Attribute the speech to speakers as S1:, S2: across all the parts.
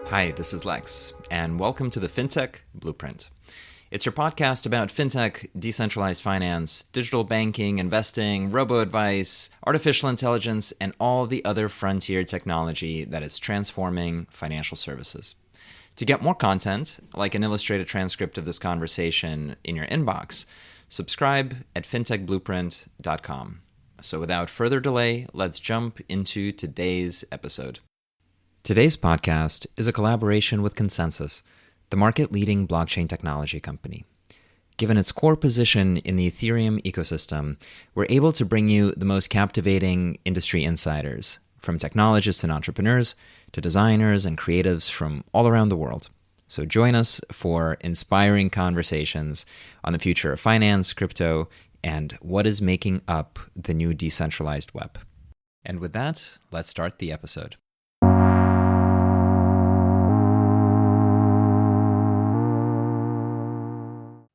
S1: Hi, this is Lex, and welcome to the Fintech Blueprint. It's your podcast about fintech, decentralized finance, digital banking, investing, robo-advice, artificial intelligence, and all the other frontier technology that is transforming financial services. To get more content, like an illustrated transcript of this conversation in your inbox, subscribe at fintechblueprint.com. So without further delay, let's jump into today's episode. Today's podcast is a collaboration with Consensus, the market-leading blockchain technology company. Given its core position in the Ethereum ecosystem, we're able to bring you the most captivating industry insiders, from technologists and entrepreneurs to designers and creatives from all around the world. So join us for inspiring conversations on the future of finance, crypto, and what is making up the new decentralized web. And with that, let's start the episode.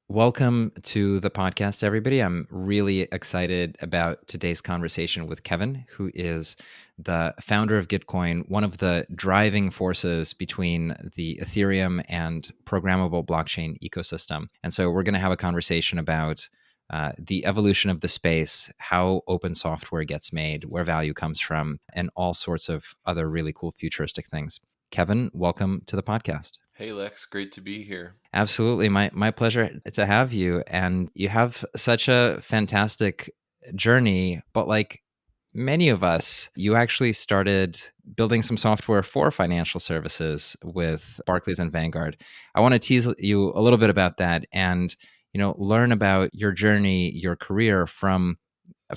S1: Welcome to the podcast, everybody. I'm really excited about today's conversation with Kevin, who is the founder of Gitcoin, one of the driving forces between the Ethereum and programmable blockchain ecosystem. And so we're going to have a conversation about the evolution of the space, how open software gets made, where value comes from, and all sorts of other really cool futuristic things. Kevin, welcome to the podcast.
S2: Hey, Lex, great to be here.
S1: Absolutely. My pleasure to have you. And you have such a fantastic journey, but like many of us, you actually started building some software for financial services with Barclays and Vanguard. I want to tease you a little bit about that and, learn about your journey, your career from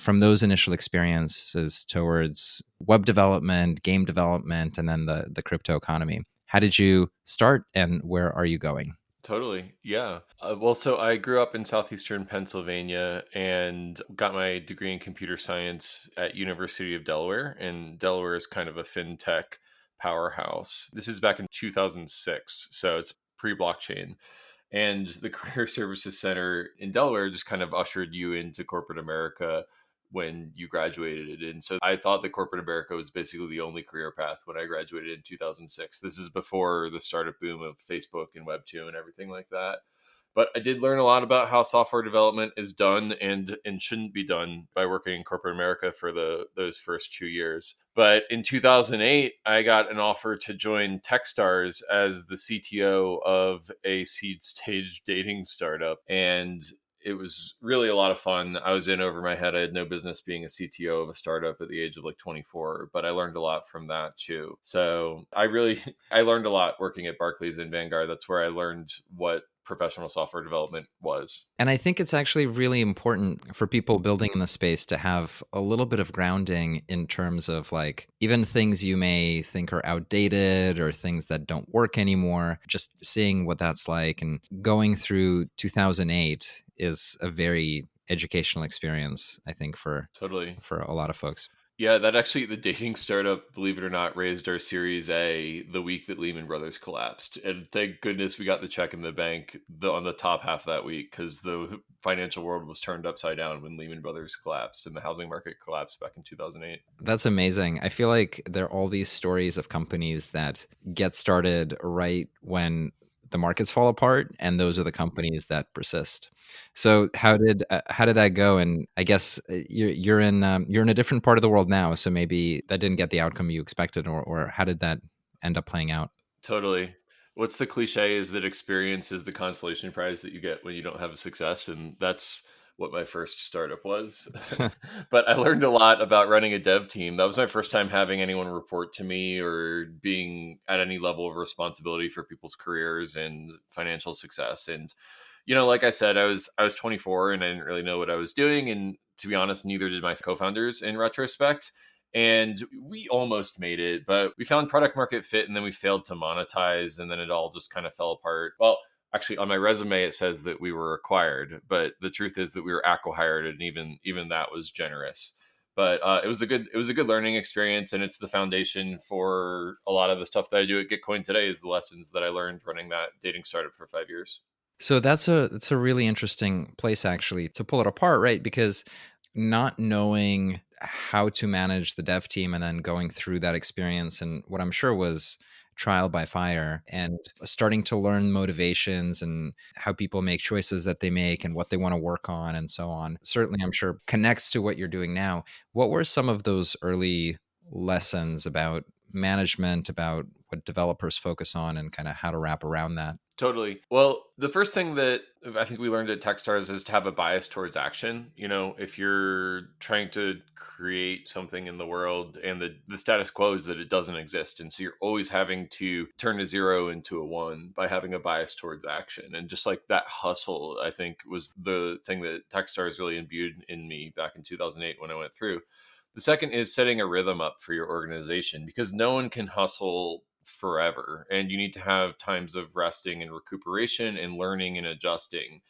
S1: those initial experiences towards web development, game development, and then the crypto economy. How did you start and where are you going?
S2: Totally. Yeah. So I grew up in southeastern Pennsylvania and got my degree in computer science at University of Delaware. And Delaware is kind of a fintech powerhouse. This is back in 2006. So it's pre-blockchain. And the Career Services Center in Delaware just kind of ushered you into corporate America when you graduated. And so I thought that corporate America was basically the only career path when I graduated in 2006. This is before the startup boom of Facebook and Web2 and everything like that. But I did learn a lot about how software development is done and shouldn't be done by working in corporate America for those first 2 years. But in 2008, I got an offer to join Techstars as the CTO of a seed stage dating startup. And it was really a lot of fun. I was in over my head. I had no business being a CTO of a startup at the age of like 24, but I learned a lot from that too. So I learned a lot working at Barclays and Vanguard. That's where I learned what professional software development was.
S1: And I think it's actually really important for people building in the space to have a little bit of grounding in terms of like even things you may think are outdated or things that don't work anymore, just seeing what that's like. And going through 2008 is a very educational experience, I think, for a lot of folks.
S2: Yeah, the dating startup, believe it or not, raised our Series A the week that Lehman Brothers collapsed. And thank goodness we got the check in the bank on the top half of that week because the financial world was turned upside down when Lehman Brothers collapsed and the housing market collapsed back in 2008.
S1: That's amazing. I feel like there are all these stories of companies that get started right when the markets fall apart, and those are the companies that persist. So how did that go? And I guess you're in a different part of the world now, so maybe that didn't get the outcome you expected, or how did that end up playing out?
S2: Totally. What's the cliche is that experience is the consolation prize that you get when you don't have a success, and that's what my first startup was. But I learned a lot about running a dev team. That was my first time having anyone report to me or being at any level of responsibility for people's careers and financial success. And like I said, I was 24 and I didn't really know what I was doing, and to be honest, neither did my co-founders in retrospect. And we almost made it, but we found product market fit and then we failed to monetize, and then it all just kind of fell apart. Well, actually, on my resume, it says that we were acquired, but the truth is that we were acqui-hired, and even that was generous. But it was a good learning experience, and it's the foundation for a lot of the stuff that I do at Gitcoin today. Is the lessons that I learned running that dating startup for 5 years.
S1: So that's a really interesting place actually to pull it apart, right? Because not knowing how to manage the dev team and then going through that experience and what I'm sure was trial by fire and starting to learn motivations and how people make choices that they make and what they want to work on and so on. Certainly, I'm sure connects to what you're doing now. What were some of those early lessons about management, about what developers focus on and kind of how to wrap around that?
S2: Totally. Well, the first thing that I think we learned at Techstars is to have a bias towards action. If you're trying to create something in the world and the status quo is that it doesn't exist. And so you're always having to turn a zero into a one by having a bias towards action. And just like that hustle, I think was the thing that Techstars really imbued in me back in 2008 when I went through. The second is setting a rhythm up for your organization because no one can hustle forever and you need to have times of resting and recuperation and learning and adjusting.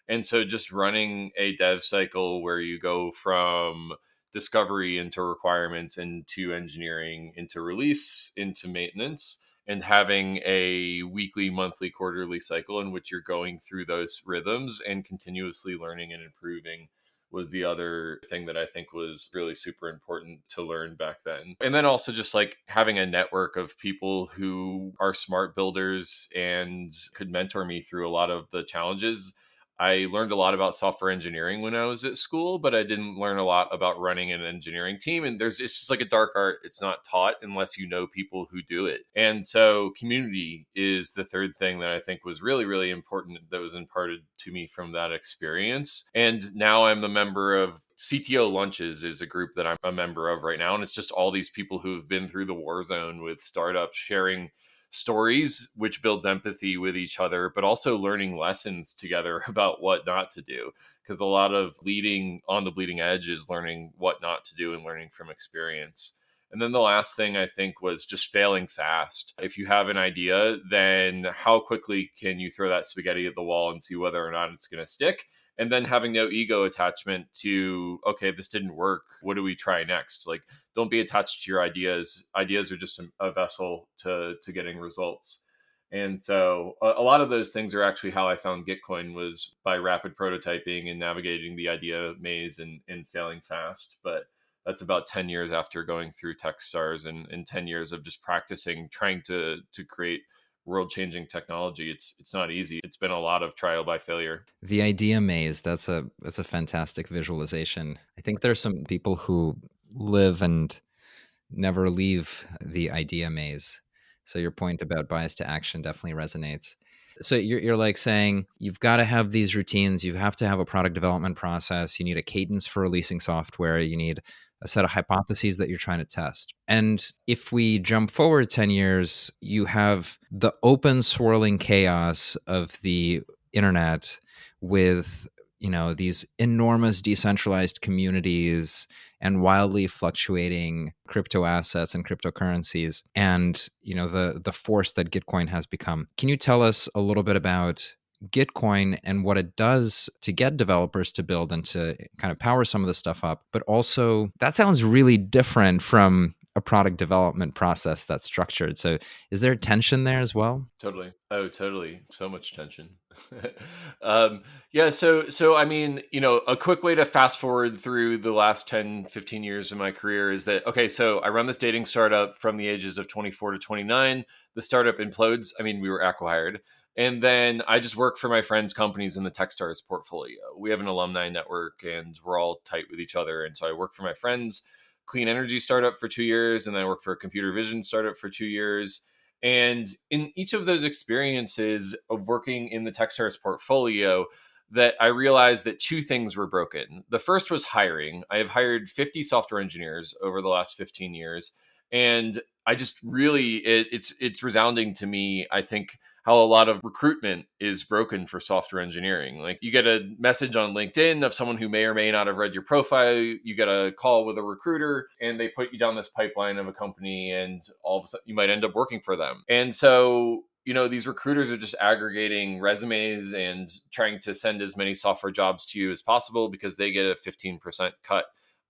S2: And so just running a dev cycle where you go from discovery into requirements into engineering into release into maintenance and having a weekly, monthly, quarterly cycle in which you're going through those rhythms and continuously learning and improving was the other thing that I think was really super important to learn back then. And then also just like having a network of people who are smart builders and could mentor me through a lot of the challenges. I learned a lot about software engineering when I was at school, but I didn't learn a lot about running an engineering team. And it's just like a dark art. It's not taught unless you know people who do it. And so community is the third thing that I think was really, really important that was imparted to me from that experience. And now I'm a member of CTO Lunches is a group that I'm a member of right now. And it's just all these people who have been through the war zone with startups sharing stories, which builds empathy with each other, but also learning lessons together about what not to do. Because a lot of leading on the bleeding edge is learning what not to do and learning from experience. And then the last thing I think was just failing fast. If you have an idea, then how quickly can you throw that spaghetti at the wall and see whether or not it's going to stick? And then having no ego attachment to, okay, this didn't work. What do we try next? Like, don't be attached to your ideas. Ideas are just a vessel to getting results. And so a lot of those things are actually how I found Gitcoin was by rapid prototyping and navigating the idea maze and failing fast. But that's about 10 years after going through Techstars and 10 years of just practicing, trying to create world-changing technology. It's not easy. It's been a lot of trial by failure.
S1: The idea maze, that's a fantastic visualization. I think there's some people who live and never leave the idea maze. So your point about bias to action definitely resonates. So you're like saying you've got to have these routines. You have to have a product development process. You need a cadence for releasing software. You need a set of hypotheses that you're trying to test. And if we jump forward 10 years, you have the open swirling chaos of the internet with, these enormous decentralized communities and wildly fluctuating crypto assets and cryptocurrencies and, the force that Gitcoin has become. Can you tell us a little bit about Gitcoin and what it does to get developers to build and to kind of power some of this stuff up? But also, that sounds really different from a product development process that's structured. So is there tension there as well?
S2: Totally. Oh, totally. So much tension. Yeah. So, I mean, a quick way to fast forward through the last 10, 15 years of my career is that, okay, so I run this dating startup from the ages of 24 to 29. The startup implodes. I mean, we were acqui-hired. And then I just work for my friends' companies in the Techstars portfolio. We have an alumni network and we're all tight with each other. And so I work for my friends' clean energy startup for 2 years. And then I work for a computer vision startup for 2 years. And in each of those experiences of working in the Techstars portfolio, that I realized that two things were broken. The first was hiring. I have hired 50 software engineers over the last 15 years. And I just really, it's resounding to me, I think, how a lot of recruitment is broken for software engineering. Like you get a message on LinkedIn of someone who may or may not have read your profile. You get a call with a recruiter and they put you down this pipeline of a company and all of a sudden you might end up working for them. And so, these recruiters are just aggregating resumes and trying to send as many software jobs to you as possible because they get a 15% cut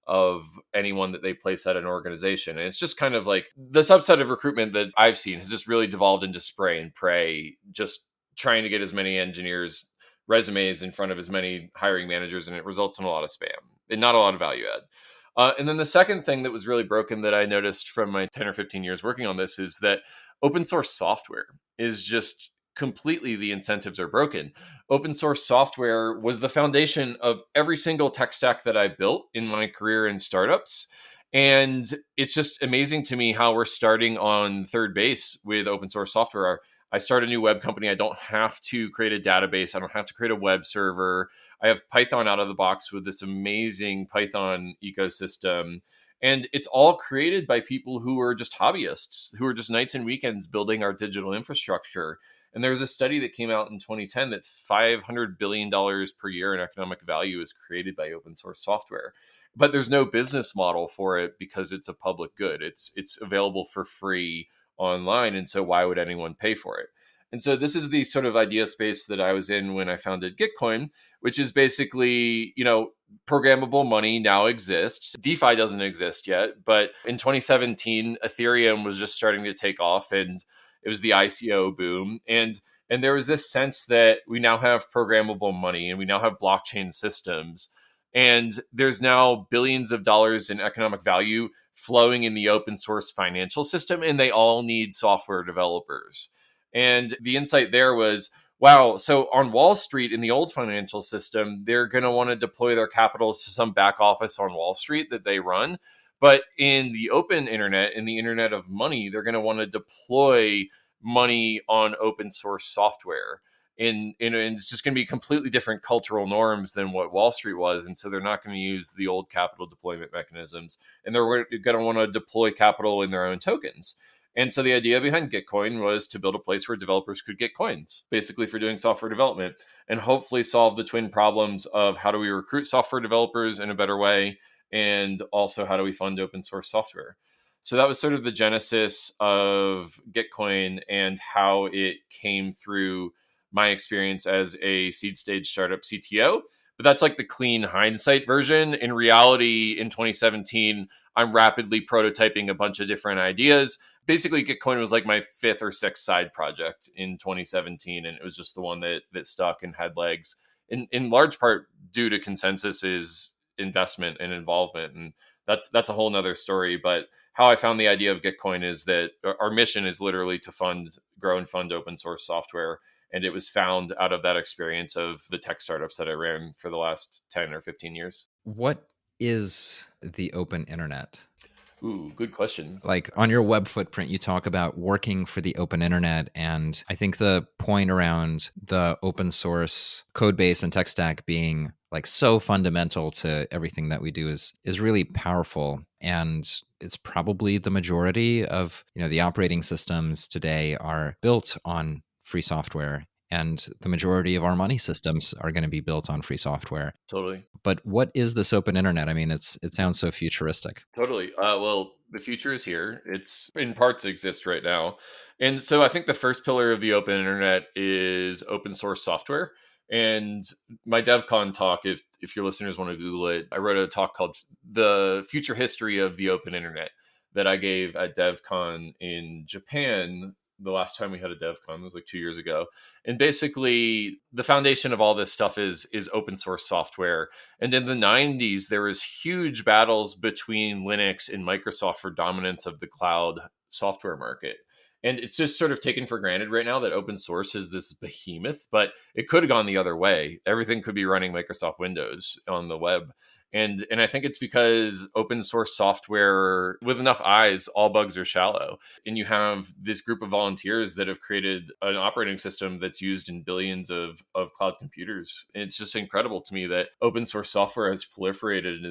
S2: of anyone that they place at an organization. And it's just kind of like the subset of recruitment that I've seen has just really devolved into spray and pray, just trying to get as many engineers' resumes in front of as many hiring managers. And it results in a lot of spam and not a lot of value add. And then the second thing that was really broken that I noticed from my 10 or 15 years working on this is that Open source software is just completely, the incentives are broken. Open source software was the foundation of every single tech stack that I built in my career in startups. And it's just amazing to me how we're starting on third base with open source software. I start a new web company. I don't have to create a database. I don't have to create a web server. I have Python out of the box with this amazing Python ecosystem. And it's all created by people who are just hobbyists, who are just nights and weekends building our digital infrastructure. And there was a study that came out in 2010 that $500 billion per year in economic value is created by open source software. But there's no business model for it because it's a public good. It's available for free online. And so why would anyone pay for it? And so this is the sort of idea space that I was in when I founded Gitcoin, which is basically, programmable money now exists. DeFi doesn't exist yet, but in 2017, Ethereum was just starting to take off, and it was the ICO boom. And there was this sense that we now have programmable money and we now have blockchain systems. And there's now billions of dollars in economic value flowing in the open source financial system, and they all need software developers. And the insight there was, wow, so on Wall Street in the old financial system, they're going to want to deploy their capital to some back office on Wall Street that they run. But in the open internet, in the internet of money, they're going to want to deploy money on open source software. And it's just going to be completely different cultural norms than what Wall Street was. And so they're not going to use the old capital deployment mechanisms. And they're going to want to deploy capital in their own tokens. And so the idea behind Gitcoin was to build a place where developers could get coins, basically for doing software development, and hopefully solve the twin problems of how do we recruit software developers in a better way, and also how do we fund open source software. So that was sort of the genesis of Gitcoin and how it came through my experience as a seed stage startup CTO. But that's like the clean hindsight version. In reality, in 2017, I'm rapidly prototyping a bunch of different ideas. Basically, Gitcoin was like my fifth or sixth side project in 2017. And it was just the one that stuck and had legs, in large part due to Consensus's investment and involvement. And that's a whole nother story. But how I found the idea of Gitcoin is that our mission is literally to grow and fund open source software. And it was found out of that experience of the tech startups that I ran for the last 10 or 15 years.
S1: What is the open internet?
S2: Ooh, good question.
S1: Like on your web footprint, you talk about working for the open internet. And I think the point around the open source code base and tech stack being like so fundamental to everything that we do is really powerful. And it's probably the majority of, the operating systems today are built on free software. And the majority of our money systems are going to be built on free software.
S2: Totally.
S1: But what is this open internet? I mean, it sounds so futuristic.
S2: Totally. Well, the future is here. It's in parts exists right now. And so I think the first pillar of the open internet is open source software. And my DevCon talk, if your listeners want to Google it, I wrote a talk called The Future History of the Open Internet that I gave at DevCon in Japan. The last time we had a DevCon was like 2 years ago. And basically the foundation of all this stuff is open source software. And in the 90s, there was huge battles between Linux and Microsoft for dominance of the cloud software market. And it's just sort of taken for granted right now that open source is this behemoth, but it could have gone the other way. Everything could be running Microsoft Windows on the web. And I think it's because open source software, with enough eyes, all bugs are shallow. And you have this group of volunteers that have created an operating system that's used in billions of cloud computers. And it's just incredible to me that open source software has proliferated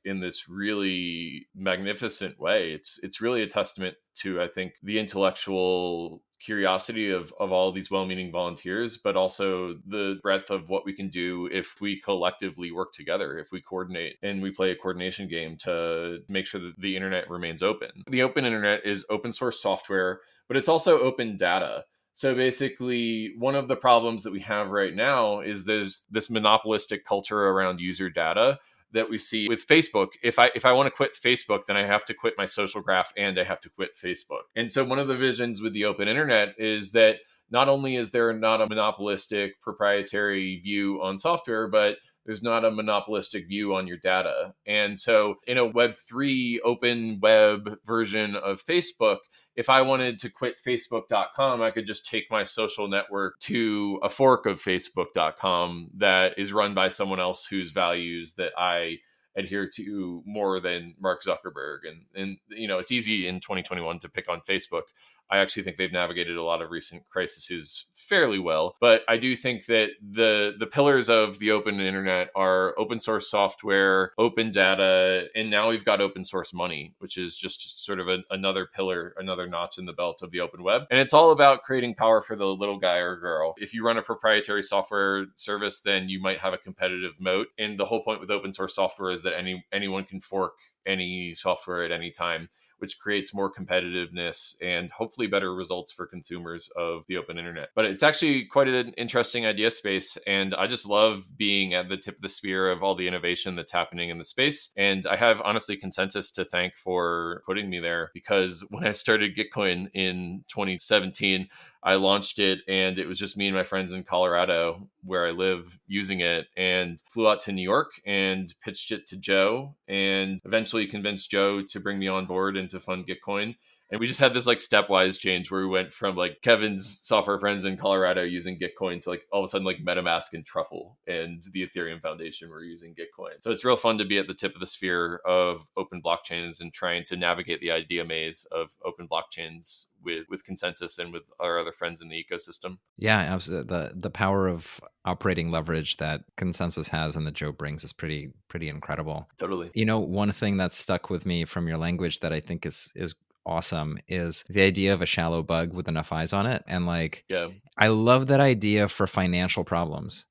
S2: in this really magnificent way. It's really a testament to, I think, the intellectual curiosity of all these well-meaning volunteers, but also the breadth of what we can do if we collectively work together, if we coordinate and we play a coordination game to make sure that the internet remains open. The open internet is open source software, but it's also open data. So basically, one of the problems that we have right now is there's this monopolistic culture around user data that we see with Facebook. If I want to quit Facebook, then I have to quit my social graph and I have to quit Facebook. And so one of the visions with the open internet is that not only is there not a monopolistic proprietary view on software, but There's not a monopolistic view on your data. And so in a Web3 open web version of Facebook, if I wanted to quit Facebook.com, I could just take my social network to a fork of Facebook.com that is run by someone else whose values that I adhere to more than Mark Zuckerberg. And it's easy in 2021 to pick on Facebook. I actually think they've navigated a lot of recent crises fairly well. But I do think that the pillars of the open internet are open source software, open data, and now we've got open source money, which is just sort of another pillar, another notch in the belt of the open web. And it's all about creating power for the little guy or girl. If you run a proprietary software service, then you might have a competitive moat. And the whole point with open source software is that anyone can fork any software at any time, which creates more competitiveness and hopefully better results for consumers of the open internet. But it's actually quite an interesting idea space. And I just love being at the tip of the spear of all the innovation that's happening in the space. And I have honestly Consensus to thank for putting me there, because when I started Gitcoin in 2017, I launched it and it was just me and my friends in Colorado, where I live, using it, and flew out to New York and pitched it to Joe and eventually convinced Joe to bring me on board and to fund Gitcoin. And we just had this like stepwise change where we went from like Kevin's software friends in Colorado using Gitcoin to like all of a sudden like MetaMask and Truffle and the Ethereum Foundation were using Gitcoin. So it's real fun to be at the tip of the sphere of open blockchains and trying to navigate the idea maze of open blockchains with Consensus and with our other friends in the ecosystem.
S1: Yeah, absolutely. The power of operating leverage that Consensus has and that Joe brings is pretty incredible.
S2: Totally.
S1: One thing that stuck with me from your language that I think is awesome is the idea of a shallow bug with enough eyes on it. And
S2: Yeah.
S1: I love that idea for financial problems.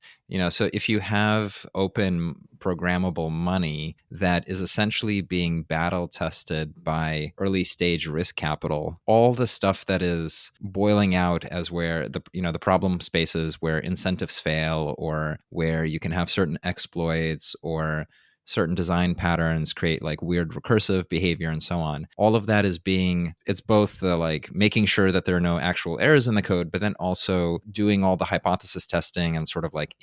S1: So if you have open programmable money that is essentially being battle tested by early stage risk capital, all the stuff that is boiling out as where the problem spaces where incentives fail, or where you can have certain exploits or certain design patterns create like weird recursive behavior and so on. All of that it's both the like making sure that there are no actual errors in the code, but then also doing all the hypothesis testing and sort of like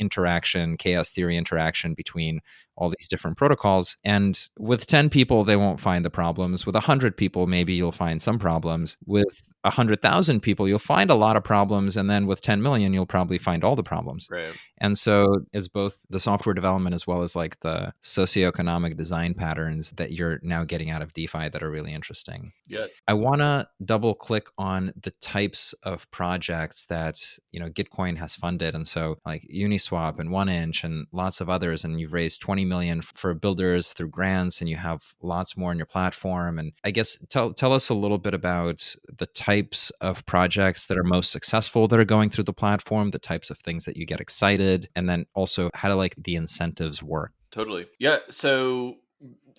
S1: chaos theory interaction between all these different protocols. And with 10 people, they won't find the problems. With 100 people, maybe you'll find some problems. With 100,000 people, you'll find a lot of problems. And then with 10 million, you'll probably find all the problems.
S2: Right.
S1: And so it's both the software development as well as like the socioeconomic design patterns that you're now getting out of DeFi that are really interesting.
S2: Yeah.
S1: I want to double click on the types of projects that, Gitcoin has funded. And so like Uniswap and 1inch and lots of others, and you've raised 20 million for builders through grants, and you have lots more on your platform. And I guess tell us a little bit about the types of projects that are most successful that are going through the platform, the types of things that you get excited, and then also how do like the incentives work.
S2: Totally. Yeah. So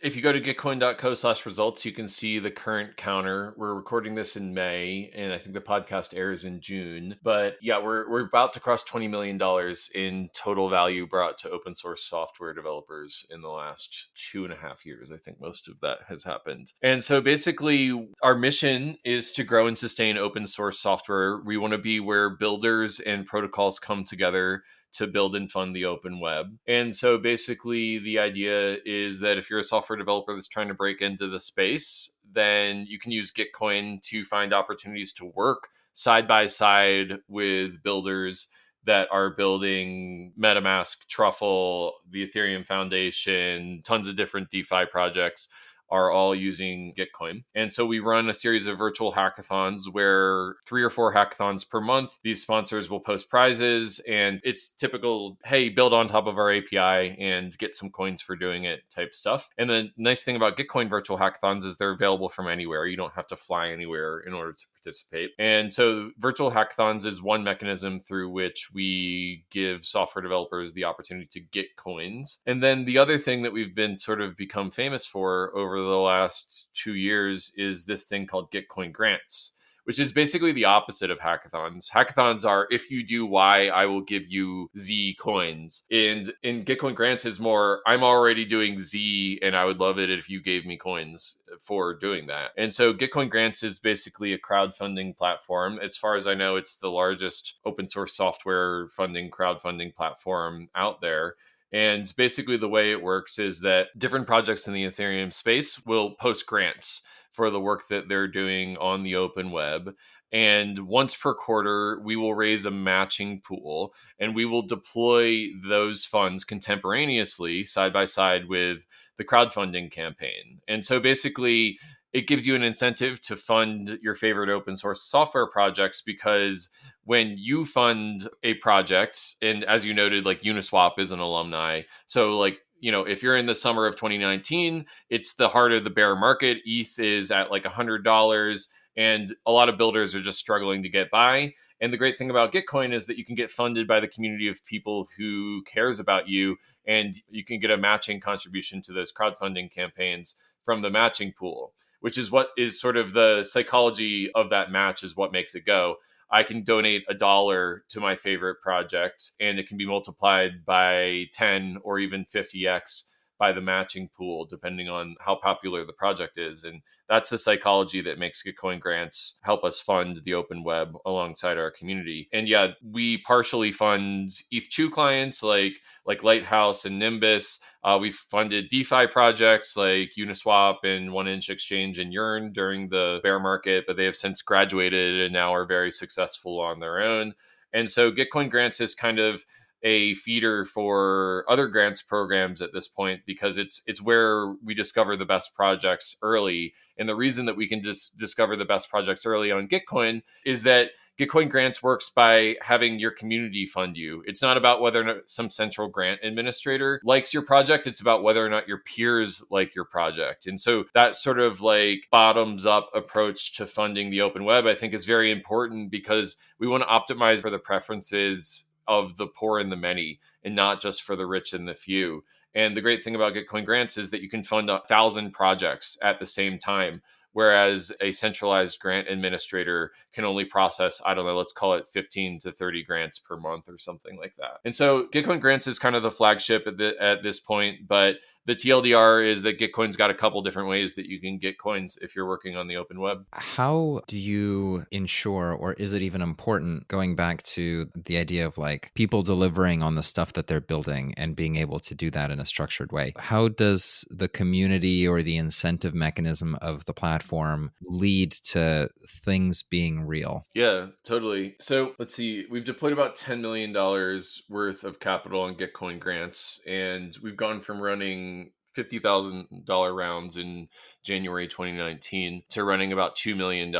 S2: if you go to gitcoin.co/results, you can see the current counter. We're recording this in May, and I think the podcast airs in June. But yeah, we're about to cross $20 million in total value brought to open source software developers in the last 2.5 years. I think most of that has happened. And so basically, our mission is to grow and sustain open source software. We want to be where builders and protocols come together to build and fund the open web. And so basically the idea is that if you're a software developer that's trying to break into the space, then you can use Gitcoin to find opportunities to work side by side with builders that are building MetaMask, Truffle, the Ethereum Foundation, tons of different DeFi projects are all using Gitcoin. And so we run a series of virtual hackathons where 3 or 4 hackathons per month, these sponsors will post prizes, and it's typical, hey, build on top of our API and get some coins for doing it type stuff. And the nice thing about Gitcoin virtual hackathons is they're available from anywhere. You don't have to fly anywhere in order to participate. And so virtual hackathons is one mechanism through which we give software developers the opportunity to get coins. And then the other thing that we've been sort of become famous for over the last 2 years is this thing called Gitcoin grants, which is basically the opposite of hackathons. Hackathons are, if you do Y, I will give you Z coins. And in Gitcoin grants is more, I'm already doing Z and I would love it if you gave me coins for doing that. And so Gitcoin grants is basically a crowdfunding platform. As far as I know, it's the largest open source software crowdfunding platform out there. And basically the way it works is that different projects in the Ethereum space will post grants for the work that they're doing on the open web. And once per quarter, we will raise a matching pool and we will deploy those funds contemporaneously side by side with the crowdfunding campaign. And so basically, it gives you an incentive to fund your favorite open source software projects because when you fund a project, and as you noted, like Uniswap is an alumni. So, like, if you're in the summer of 2019, it's the heart of the bear market. ETH is at like $100, and a lot of builders are just struggling to get by. And the great thing about Gitcoin is that you can get funded by the community of people who cares about you, and you can get a matching contribution to those crowdfunding campaigns from the matching pool, which is what is sort of the psychology of that match is what makes it go. I can donate $1 to my favorite project and it can be multiplied by 10 or even 50x by the matching pool, depending on how popular the project is. And that's the psychology that makes Gitcoin grants help us fund the open web alongside our community. And yeah, we partially fund ETH2 clients like Lighthouse and Nimbus. We've funded DeFi projects like Uniswap and 1inch Exchange and Yearn during the bear market, but they have since graduated and now are very successful on their own. And so Gitcoin grants is kind of a feeder for other grants programs at this point because it's where we discover the best projects early. And the reason that we can discover the best projects early on Gitcoin is that Gitcoin grants works by having your community fund you. It's not about whether or not some central grant administrator likes your project. It's about whether or not your peers like your project. And so that sort of like bottoms up approach to funding the open web, I think is very important because we want to optimize for the preferences of the poor and the many and not just for the rich and the few. And the great thing about Gitcoin grants is that you can fund 1,000 projects at the same time, whereas a centralized grant administrator can only process, I don't know, let's call it 15 to 30 grants per month or something like that. And so Gitcoin grants is kind of the flagship at this point, but the TLDR is that Gitcoin's got a couple different ways that you can get coins if you're working on the open web.
S1: How do you ensure, or is it even important, going back to the idea of like people delivering on the stuff that they're building and being able to do that in a structured way? How does the community or the incentive mechanism of the platform lead to things being real?
S2: Yeah, totally. So let's see, we've deployed about $10 million worth of capital on Gitcoin grants, and we've gone from running $50,000 rounds in January 2019 to running about $2 million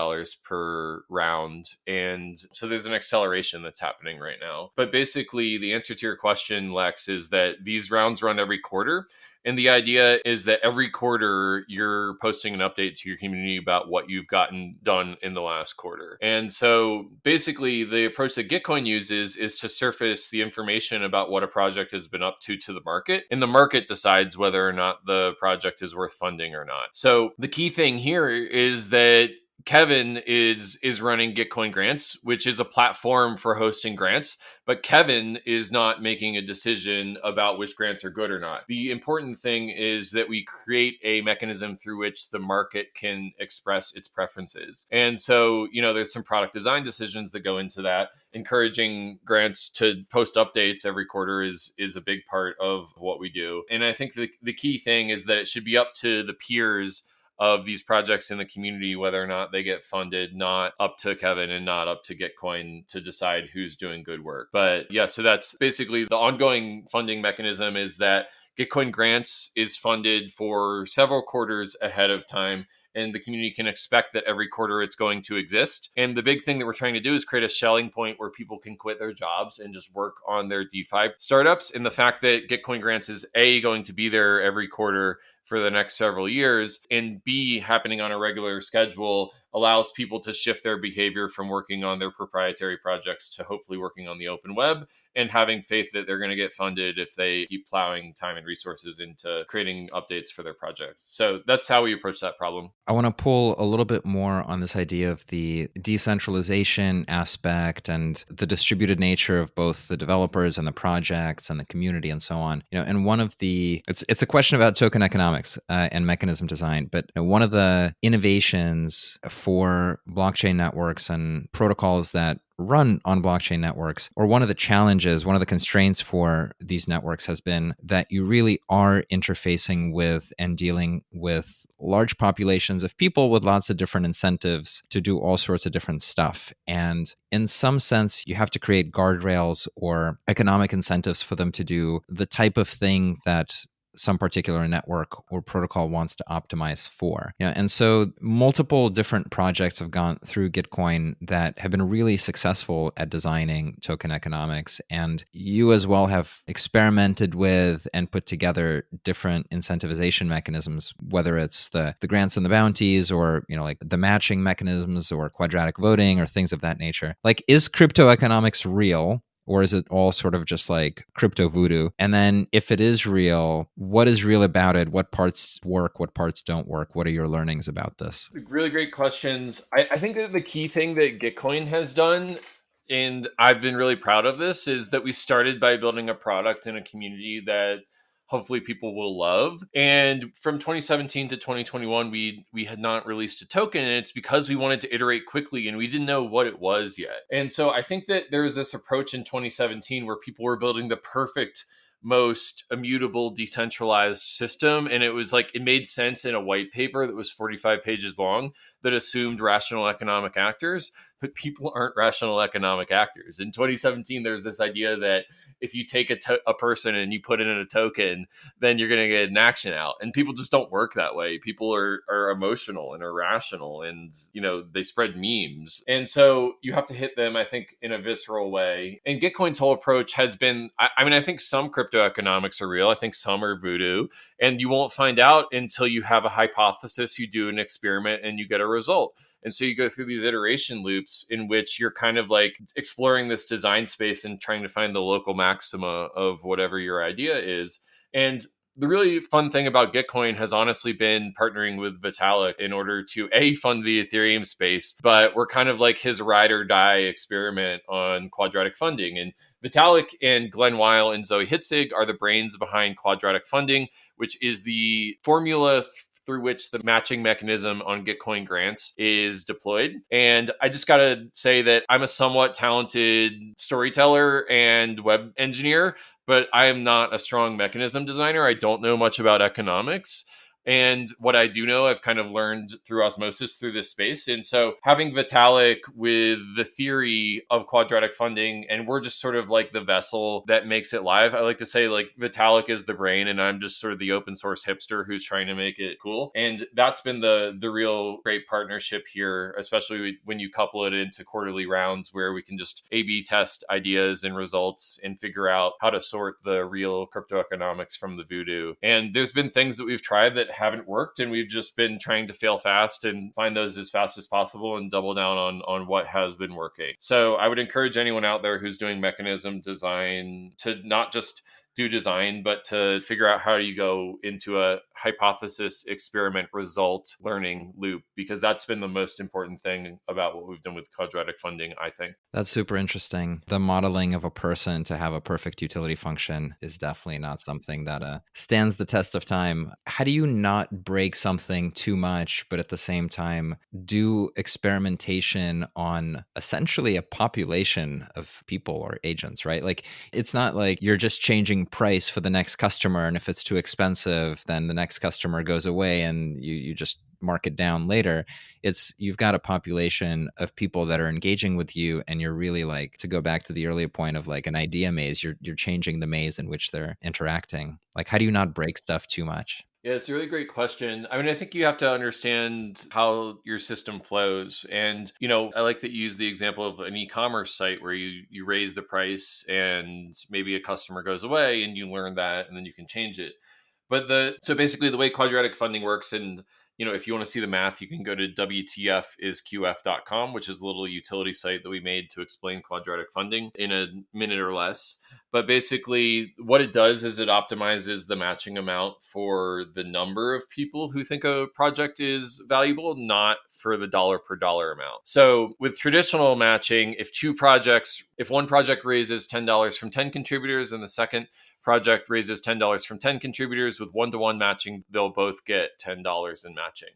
S2: per round. And so there's an acceleration that's happening right now. But basically, the answer to your question, Lex, is that these rounds run every quarter. And the idea is that every quarter you're posting an update to your community about what you've gotten done in the last quarter. And so basically the approach that Gitcoin uses is to surface the information about what a project has been up to the market. And the market decides whether or not the project is worth funding or not. So the key thing here is that Kevin is running Gitcoin grants, which is a platform for hosting grants, but Kevin is not making a decision about which grants are good or not. The important thing is that we create a mechanism through which the market can express its preferences. And so, there's some product design decisions that go into that. Encouraging grants to post updates every quarter is a big part of what we do. And I think the key thing is that it should be up to the peers of these projects in the community, whether or not they get funded, not up to Kevin and not up to Gitcoin to decide who's doing good work. But yeah, so that's basically the ongoing funding mechanism is that Gitcoin grants is funded for several quarters ahead of time, and the community can expect that every quarter it's going to exist. And the big thing that we're trying to do is create a selling point where people can quit their jobs and just work on their DeFi startups. And the fact that Gitcoin grants is A, going to be there every quarter for the next several years, and B, happening on a regular schedule allows people to shift their behavior from working on their proprietary projects to hopefully working on the open web and having faith that they're going to get funded if they keep plowing time and resources into creating updates for their project. So that's how we approach that problem.
S1: I want to pull a little bit more on this idea of the decentralization aspect and the distributed nature of both the developers and the projects and the community and so on. And one of it's a question about token economics and mechanism design, but one of the innovations for blockchain networks and protocols that run on blockchain networks, or one of the challenges, one of the constraints for these networks has been that you really are interfacing with and dealing with large populations of people with lots of different incentives to do all sorts of different stuff. And in some sense, you have to create guardrails or economic incentives for them to do the type of thing that some particular network or protocol wants to optimize for. And so multiple different projects have gone through Gitcoin that have been really successful at designing token economics. And you as well have experimented with and put together different incentivization mechanisms, whether it's the grants and the bounties, or like the matching mechanisms or quadratic voting or things of that nature. Like, is crypto economics real? Or is it all sort of just like crypto voodoo? And then if it is real, what is real about it? What parts work? What parts don't work? What are your learnings about this?
S2: Really great questions. I think that the key thing that Gitcoin has done, and I've been really proud of this, is that we started by building a product in a community that hopefully people will love. And from 2017 to 2021, we had not released a token, and it's because we wanted to iterate quickly and we didn't know what it was yet. And so I think that there was this approach in 2017 where people were building the perfect, most immutable decentralized system, and it was like it made sense in a white paper that was 45 pages long that assumed rational economic actors, but people aren't rational economic actors. In 2017 there's this idea that if you take a person and you put it in a token, then you're going to get an action out, and people just don't work that way. People are emotional and irrational, and they spread memes, and so you have to hit them, I think, in a visceral way. And Gitcoin's whole approach has been, I mean, I think some crypto economics are real. I think some are voodoo, and you won't find out until you have a hypothesis, you do an experiment, and you get a result. And so you go through these iteration loops in which you're kind of like exploring this design space and trying to find the local maxima of whatever your idea is. And the really fun thing about Gitcoin has honestly been partnering with Vitalik in order to fund the Ethereum space, but we're kind of like his ride or die experiment on quadratic funding. And Vitalik and Glenn Weil and Zoe Hitzig are the brains behind quadratic funding, which is the formula through which the matching mechanism on Gitcoin grants is deployed. And I just got to say that I'm a somewhat talented storyteller and web engineer, but I am not a strong mechanism designer. I don't know much about economics. And what I do know, I've kind of learned through osmosis through this space. And so having Vitalik with the theory of quadratic funding, and we're just sort of like the vessel that makes it live. I like to say like Vitalik is the brain and I'm just sort of the open source hipster who's trying to make it cool. And that's been the real great partnership here, especially when you couple it into quarterly rounds where we can just A/B test ideas and results and figure out how to sort the real crypto economics from the voodoo. And there's been things that we've tried that haven't worked, and we've just been trying to fail fast and find those as fast as possible and double down on what has been working. So I would encourage anyone out there who's doing mechanism design to not just do design, but to figure out how you go into a hypothesis, experiment, result, learning loop, because that's been the most important thing about what we've done with quadratic funding, I think.
S1: That's super interesting. The modeling of a person to have a perfect utility function is definitely not something that stands the test of time. How do you not break something too much, but at the same time do experimentation on essentially a population of people or agents, right? Like, it's not like you're just changing price for the next customer, and if it's too expensive, then the next customer goes away and you just mark it down later. It's you've got a population of people that are engaging with you, and you're really, like, to go back to the earlier point of like an idea maze, you're changing the maze in which they're interacting. Like, how do you not break stuff too much?
S2: Yeah, it's a really great question. I mean, I think you have to understand how your system flows. And, I like that you use the example of an e-commerce site where you raise the price and maybe a customer goes away and you learn that and then you can change it. But so basically the way quadratic funding works, and if you want to see the math, you can go to WTFisQF.com, which is a little utility site that we made to explain quadratic funding in a minute or less. But basically, what it does is it optimizes the matching amount for the number of people who think a project is valuable, not for the dollar per dollar amount. So with traditional matching, if one project raises $10 from 10 contributors and the second project raises $10 from 10 contributors with one-to-one matching, they'll both get $10 in matching.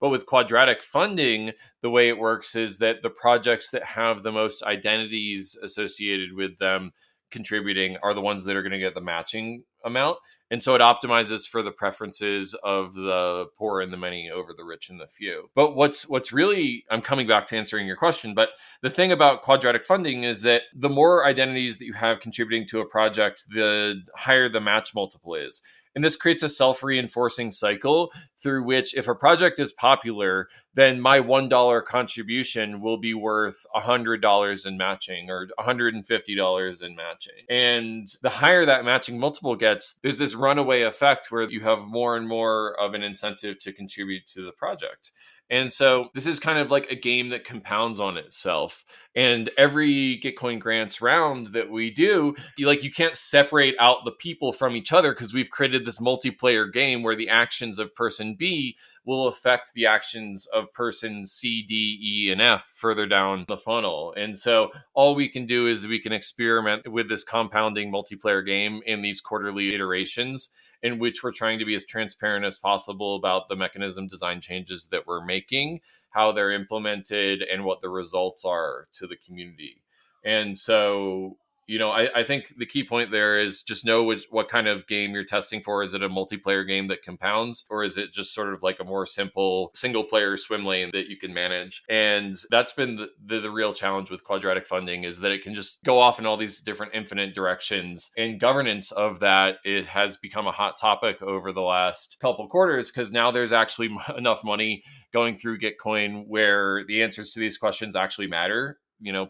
S2: But with quadratic funding, the way it works is that the projects that have the most identities associated with them contributing are the ones that are going to get the matching amount. And so it optimizes for the preferences of the poor and the many over the rich and the few. But what's really, I'm coming back to answering your question, but the thing about quadratic funding is that the more identities that you have contributing to a project, the higher the match multiple is. And this creates a self-reinforcing cycle through which if a project is popular, then my $1 contribution will be worth $100 in matching or $150 in matching. And the higher that matching multiple gets, there's this runaway effect where you have more and more of an incentive to contribute to the project. And so this is kind of like a game that compounds on itself. And every Gitcoin grants round that we do, you can't separate out the people from each other because we've created this multiplayer game where the actions of person B will affect the actions of person C, D, E, and F further down the funnel. And so all we can do is we can experiment with this compounding multiplayer game in these quarterly iterations, in which we're trying to be as transparent as possible about the mechanism design changes that we're making, how they're implemented, and what the results are to the community. And so, I think the key point there is just know what kind of game you're testing for. Is it a multiplayer game that compounds, or is it just sort of like a more simple single player swim lane that you can manage? And that's been the real challenge with quadratic funding, is that it can just go off in all these different infinite directions. And governance of that, it has become a hot topic over the last couple quarters, because now there's actually enough money going through Gitcoin where the answers to these questions actually matter.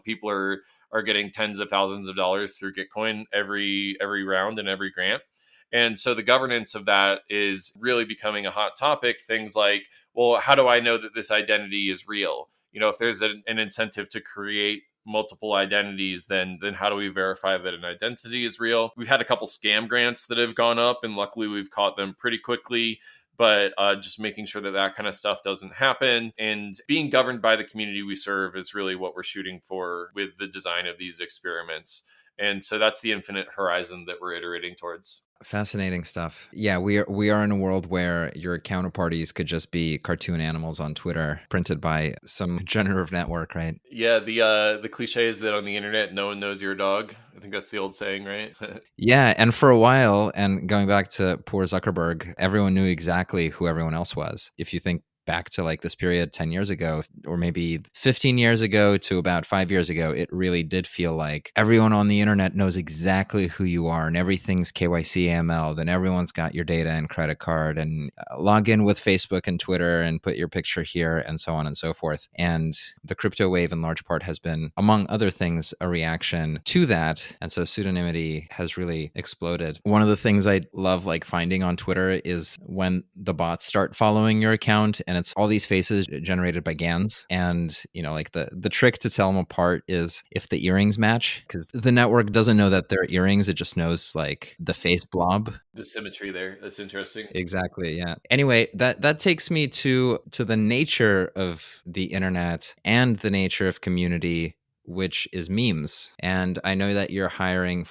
S2: People are getting tens of thousands of dollars through Gitcoin every round and every grant. And so the governance of that is really becoming a hot topic. Things like, well, how do I know that this identity is real? If there's an incentive to create multiple identities, then how do we verify that an identity is real? We've had a couple scam grants that have gone up, and luckily we've caught them pretty quickly. But just making sure that kind of stuff doesn't happen and being governed by the community we serve is really what we're shooting for with the design of these experiments. And so that's the infinite horizon that we're iterating towards.
S1: Fascinating stuff. Yeah, we are in a world where your counterparties could just be cartoon animals on Twitter printed by some generative network, right?
S2: Yeah, the cliche is that on the internet, no one knows you're a dog. I think that's the old saying, right?
S1: Yeah, and for a while, and going back to poor Zuckerberg, everyone knew exactly who everyone else was. If you think back to like this period 10 years ago, or maybe 15 years ago to about 5 years ago, it really did feel like everyone on the internet knows exactly who you are and everything's KYC AML. Then everyone's got your data and credit card and log in with Facebook and Twitter and put your picture here and so on and so forth. And the crypto wave in large part has been, among other things, a reaction to that. And so pseudonymity has really exploded. One of the things I love like finding on Twitter is when the bots start following your account and it's all these faces generated by GANs. And, like the trick to tell them apart is if the earrings match, because the network doesn't know that they're earrings. It just knows like the face blob.
S2: The symmetry there. That's interesting.
S1: Exactly. Yeah. Anyway, that takes me to the nature of the internet and the nature of community, which is memes. And I know that you're hiring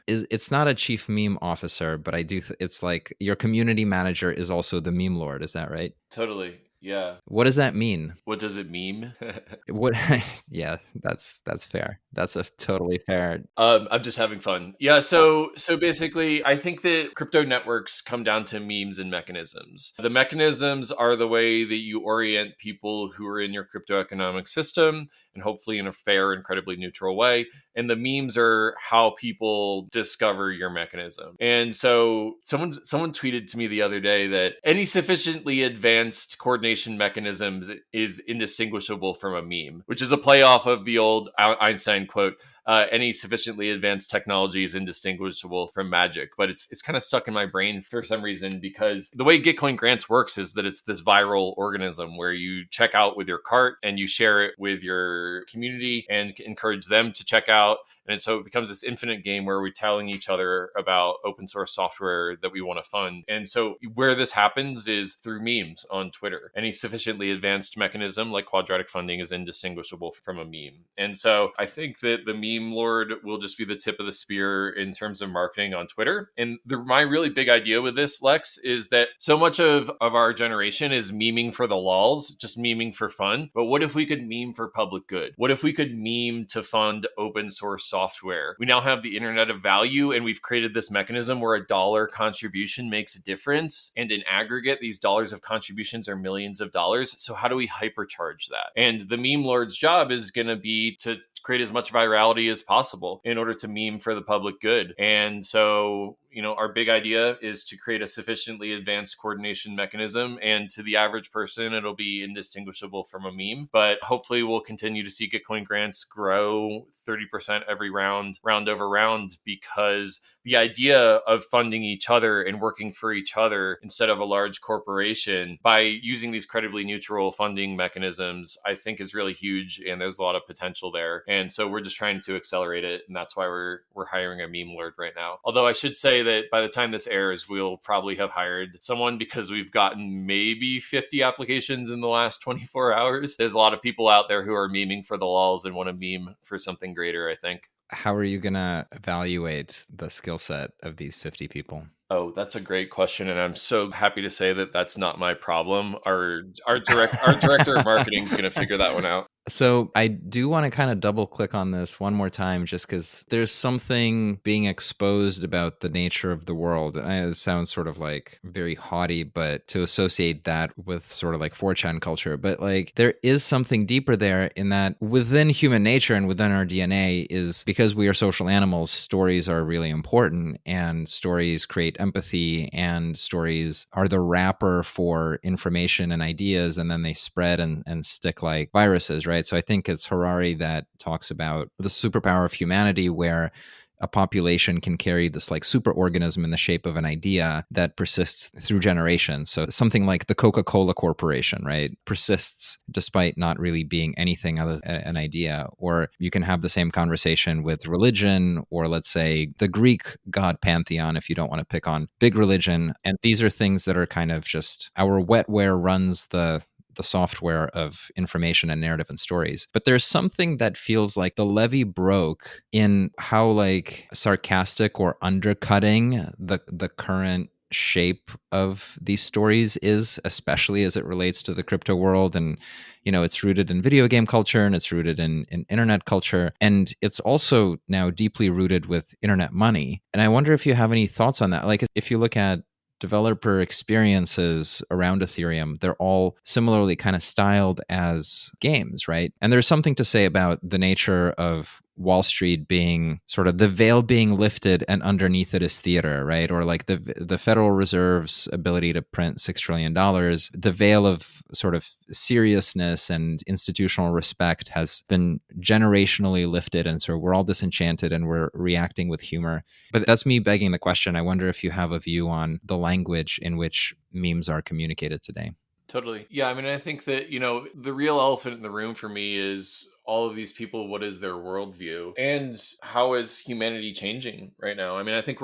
S1: it's not a chief meme officer, but it's like your community manager is also the meme lord. Is that right?
S2: Totally. Yeah.
S1: What does that mean?
S2: What does it meme?
S1: What? Yeah, that's fair. That's a totally fair.
S2: I'm just having fun. Yeah. So basically, I think that crypto networks come down to memes and mechanisms. The mechanisms are the way that you orient people who are in your crypto economic system, and hopefully in a fair, incredibly neutral way. And the memes are how people discover your mechanism. And so someone tweeted to me the other day that any sufficiently advanced coordination mechanisms is indistinguishable from a meme, which is a play off of the old Einstein quote. any sufficiently advanced technology is indistinguishable from magic. But it's kind of stuck in my brain for some reason, because the way Gitcoin Grants works is that it's this viral organism where you check out with your cart and you share it with your community and encourage them to check out. And so it becomes this infinite game where we're telling each other about open source software that we want to fund. And so where this happens is through memes on Twitter. Any sufficiently advanced mechanism like quadratic funding is indistinguishable from a meme. And so I think that the meme lord will just be the tip of the spear in terms of marketing on Twitter. And my really big idea with this, Lex, is that so much of our generation is memeing for the lols, just memeing for fun. But what if we could meme for public good? What if we could meme to fund open source software? We now have the internet of value, and we've created this mechanism where a dollar contribution makes a difference. And in aggregate, these dollars of contributions are millions of dollars. So how do we hypercharge that? And the meme lord's job is going to be to create as much virality as possible in order to meme for the public good. And so, our big idea is to create a sufficiently advanced coordination mechanism. And to the average person, it'll be indistinguishable from a meme. But hopefully we'll continue to see Gitcoin grants grow 30% every round over round, because the idea of funding each other and working for each other instead of a large corporation by using these credibly neutral funding mechanisms, I think is really huge. And there's a lot of potential there. And so we're just trying to accelerate it. And that's why we're hiring a meme lord right now. Although I should say that by the time this airs, we'll probably have hired someone, because we've gotten maybe 50 applications in the last 24 hours. There's a lot of people out there who are memeing for the lols and want to meme for something greater, I think.
S1: How are you going to evaluate the skill set of these 50 people?
S2: Oh, that's a great question. And I'm so happy to say that that's not my problem. Our director of marketing is going to figure that one out.
S1: So I do want to kind of double click on this one more time, just because there's something being exposed about the nature of the world. And it sounds sort of like very haughty, but to associate that with sort of like 4chan culture. But like there is something deeper there, in that within human nature and within our DNA is, because we are social animals, stories are really important, and stories create empathy, and stories are the wrapper for information and ideas, and then they spread and stick like viruses, right? So I think it's Harari that talks about the superpower of humanity, where a population can carry this like superorganism in the shape of an idea that persists through generations. So something like the Coca-Cola Corporation, right, persists despite not really being anything other than an idea. Or you can have the same conversation with religion, or let's say the Greek god pantheon, if you don't want to pick on big religion. And these are things that are kind of just, our wetware runs the software of information and narrative and stories. But there's something that feels like the levee broke in how like sarcastic or undercutting the current shape of these stories is, especially as it relates to the crypto world. And, it's rooted in video game culture, and it's rooted in internet culture. And it's also now deeply rooted with internet money. And I wonder if you have any thoughts on that. Like if you look at developer experiences around Ethereum, they're all similarly kind of styled as games, right? And there's something to say about the nature of Wall Street being sort of the veil being lifted, and underneath it is theater, right? Or like the Federal Reserve's ability to print $6 trillion, the veil of sort of seriousness and institutional respect has been generationally lifted. And so we're all disenchanted and we're reacting with humor. But that's me begging the question. I wonder if you have a view on the language in which memes are communicated today.
S2: Totally. Yeah. I mean, I think that, the real elephant in the room for me is all of these people. What is their worldview, and how is humanity changing right now? I mean, I think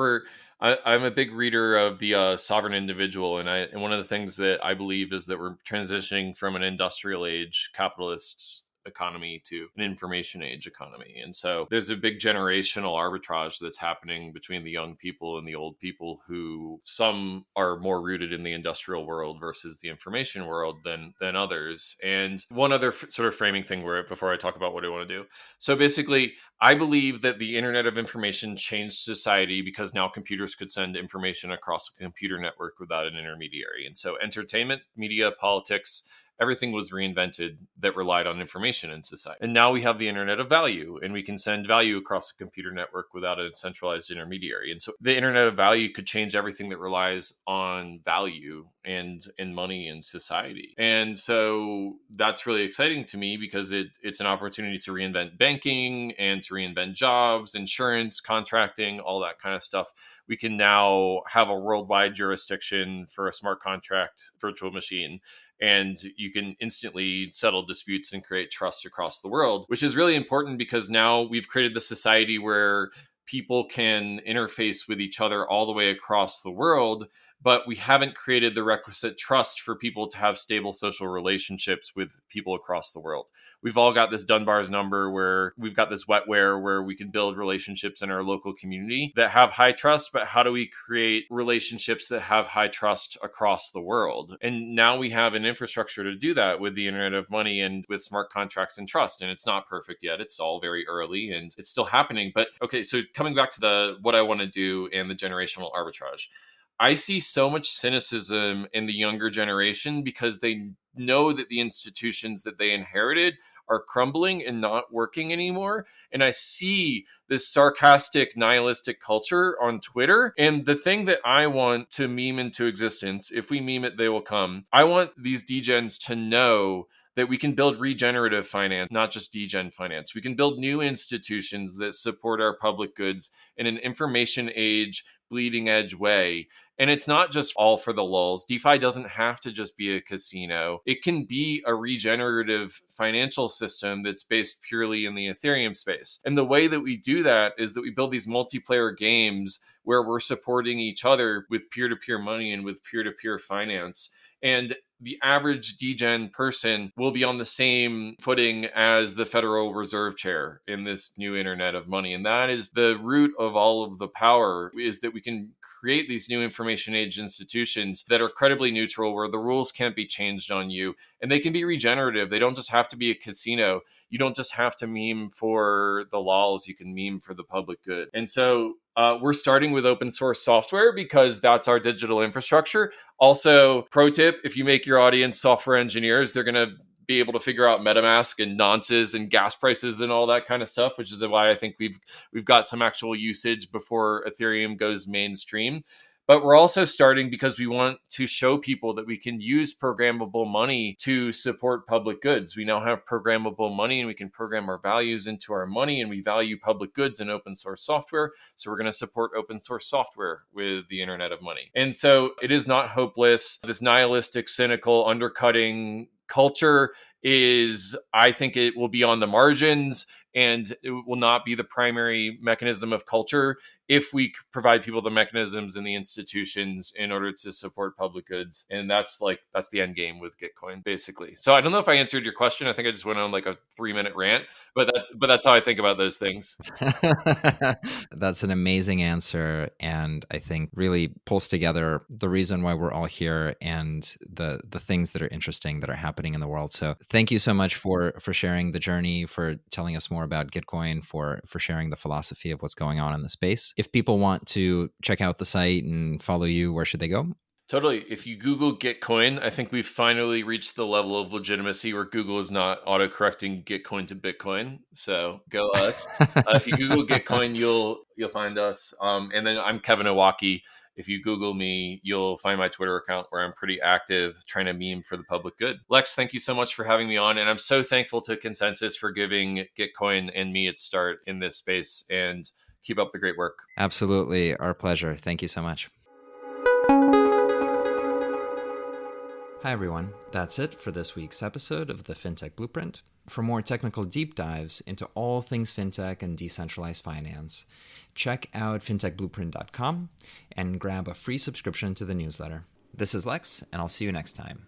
S2: I'm a big reader of the Sovereign Individual. And one of the things that I believe is that we're transitioning from an industrial age capitalist economy to an information age economy. And so there's a big generational arbitrage that's happening between the young people and the old people, who some are more rooted in the industrial world versus the information world than others. And one other sort of framing thing before I talk about what I want to do. So basically, I believe that the Internet of Information changed society because now computers could send information across a computer network without an intermediary. And so entertainment, media, politics, everything was reinvented that relied on information in society. And now we have the Internet of Value, and we can send value across a computer network without a centralized intermediary. And so the Internet of Value could change everything that relies on value and money in society. And so that's really exciting to me because it's an opportunity to reinvent banking and to reinvent jobs, insurance, contracting, all that kind of stuff. We can now have a worldwide jurisdiction for a smart contract virtual machine, and you can instantly settle disputes and create trust across the world, which is really important because now we've created the society where people can interface with each other all the way across the world, but we haven't created the requisite trust for people to have stable social relationships with people across the world. We've all got this Dunbar's number where we've got this wetware where we can build relationships in our local community that have high trust, but how do we create relationships that have high trust across the world? And now we have an infrastructure to do that with the Internet of Money and with smart contracts and trust. And it's not perfect yet. It's all very early and it's still happening. But okay, so coming back to what I want to do and the generational arbitrage. I see so much cynicism in the younger generation because they know that the institutions that they inherited are crumbling and not working anymore. And I see this sarcastic, nihilistic culture on Twitter. And the thing that I want to meme into existence, if we meme it, they will come. I want these degens to know that we can build regenerative finance, not just degen finance. We can build new institutions that support our public goods in an information age, bleeding edge way. And it's not just all for the lulz. DeFi doesn't have to just be a casino. It can be a regenerative financial system that's based purely in the Ethereum space. And the way that we do that is that we build these multiplayer games where we're supporting each other with peer-to-peer money and with peer-to-peer finance. And the average degen person will be on the same footing as the Federal Reserve Chair in this new Internet of Money. And that is the root of all of the power, is that we can create these new information age institutions that are credibly neutral, where the rules can't be changed on you, and they can be regenerative. They don't just have to be a casino. You don't just have to meme for the lols. You can meme for the public good. And so we're starting with open source software because that's our digital infrastructure. Also, pro tip, if you make your audience software engineers, they're going to be able to figure out MetaMask and nonces and gas prices and all that kind of stuff, which is why I think we've got some actual usage before Ethereum goes mainstream. But we're also starting because we want to show people that we can use programmable money to support public goods. We now have programmable money and we can program our values into our money, and we value public goods and open source software. So we're going to support open source software with the Internet of Money. And so it is not hopeless. This nihilistic, cynical, undercutting culture is, I think it will be on the margins, and it will not be the primary mechanism of culture if we provide people the mechanisms and the institutions in order to support public goods. And that's the end game with Gitcoin, basically. So I don't know if I answered your question. I think I just went on like a 3-minute rant, but that's how I think about those things.
S1: That's an amazing answer, and I think really pulls together the reason why we're all here and the things that are interesting that are happening in the world. So thank you so much for sharing the journey, for telling us more about Gitcoin, for sharing the philosophy of what's going on in the space. If people want to check out the site and follow you, where should they go?
S2: Totally. If you Google Gitcoin, I think we've finally reached the level of legitimacy where Google is not auto-correcting Gitcoin to Bitcoin. So go us. If you Google Gitcoin, you'll find us. And then I'm Kevin Owocki. If you Google me, you'll find my Twitter account where I'm pretty active trying to meme for the public good. Lex, thank you so much for having me on. And I'm so thankful to Consensus for giving Gitcoin and me its start in this space. And keep up the great work.
S1: Absolutely. Our pleasure. Thank you so much. Hi, everyone. That's it for this week's episode of the FinTech Blueprint. For more technical deep dives into all things fintech and decentralized finance, check out fintechblueprint.com and grab a free subscription to the newsletter. This is Lex, and I'll see you next time.